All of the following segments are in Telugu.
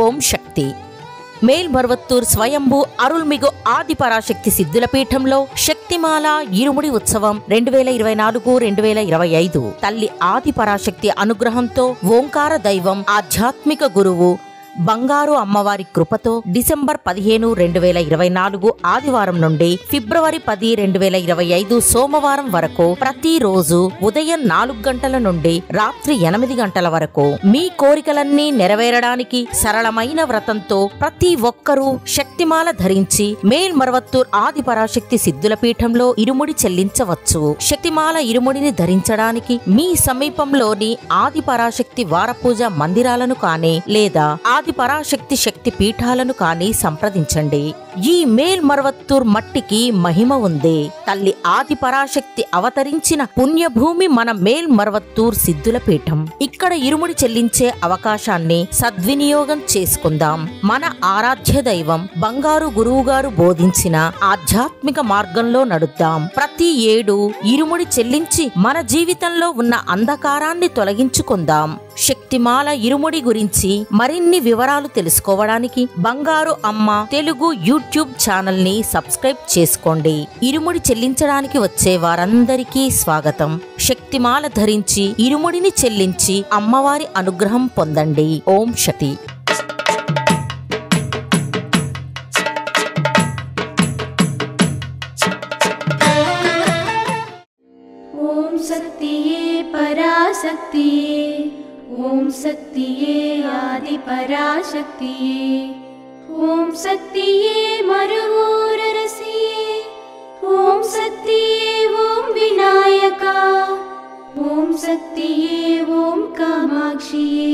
ఓం శక్తి. మేల్మరువత్తూర్ స్వయంభూ అరుల్మిగు ఆదిపరాశక్తి సిద్ధుల పీఠంలో శక్తిమాల ఇరుముడి ఉత్సవం 2024-2025 తల్లి ఆదిపరాశక్తి అనుగ్రహంతో ఓంకార దైవం ఆధ్యాత్మిక గురువు బంగారు అమ్మవారి కృపతో డిసెంబర్ 15, 2024 ఆదివారం నుండి ఫిబ్రవరి 10, 2025 సోమవారం వరకు ప్రతిరోజు ఉదయం 4 గంటల నుండి రాత్రి 8 గంటల వరకు మీ కోరికలన్నీ నెరవేరడానికి సరళమైన వ్రతంతో ప్రతి ఒక్కరూ శక్తిమాల ధరించి మేల్మరువత్తూర్ ఆదిపరాశక్తి సిద్ధుల పీఠంలో ఇరుముడి చెల్లించవచ్చు. శక్తిమాల ఇరుముడిని ధరించడానికి మీ సమీపంలోని ఆదిపరాశక్తి వారపూజ మందిరాలను కానీ లేదా ఆదిపరాశక్తి శక్తి పీఠాలను కానీ సంప్రదించండి. ఈ మేల్మరువత్తూర్ మట్టికి మహిమ ఉంది. తల్లి ఆదిపరాశక్తి అవతరించిన పుణ్యభూమి మన మేల్మరువత్తూర్ సిద్ధుల పీఠం. ఇక్కడ ఇరుముడి చెల్లించే అవకాశాన్ని సద్వినియోగం చేసుకుందాం. మన ఆరాధ్య దైవం బంగారు గురువుగారు బోధించిన ఆధ్యాత్మిక మార్గంలో నడుద్దాం. ప్రతి ఏడు ఇరుముడి చెల్లించి మన జీవితంలో ఉన్న అంధకారాన్ని తొలగించుకుందాం. శక్తిమాల ఇరుముడి గురించి మరిన్ని వివరాలు తెలుసుకోవడానికి బంగారు అమ్మ తెలుగు యూట్యూబ్ ఛానల్ ని సబ్స్క్రైబ్ చేసుకోండి. ఇరుముడి చెల్లించడానికి వచ్చే వారందరికీ స్వాగతం. శక్తిమాల ధరించి ఇరుముడిని చెల్లించి అమ్మవారి అనుగ్రహం పొందండి. ఓం శక్తి. ఓం శక్తియే పరాశక్తియే, ఓం శక్తియే ఆదిపరాశక్తియే, ఓం శక్తియే మరువూరరసియే, ఓం శక్తియే ఓం వినాయక, ఓం శక్తియే ఓం కామాక్షియే,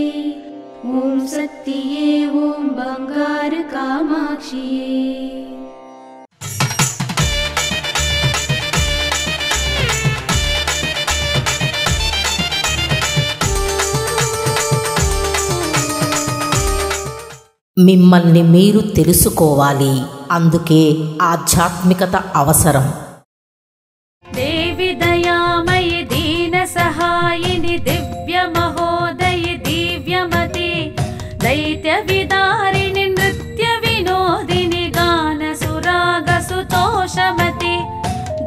ఓం శక్తియే ఓం బంగారు కామాక్షియే. మిమ్మల్ని మీరు తెలుసుకోవాలి. అందుకే ఆధ్యాత్మికత అవసరం. దేవి దయామయి దీన సహాయిని దివ్య మహోదయి దివ్యమతి దైత్య విదారిణి నృత్య వినోదిని గాన సురాగ సుతోషమతి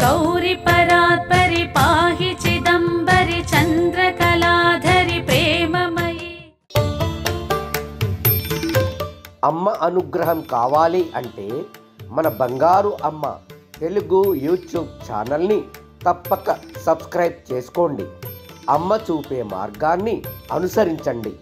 గౌరి పరాత్పరి పాహి చిదంబరి చంద్రకళాధరి ప్రేమమయి. అమ్మ అనుగ్రహం కావాలి అంటే మన బంగారు అమ్మ తెలుగు యూట్యూబ్ ఛానల్ని తప్పక సబ్స్క్రైబ్ చేసుకోండి. అమ్మ చూపే మార్గాన్ని అనుసరించండి.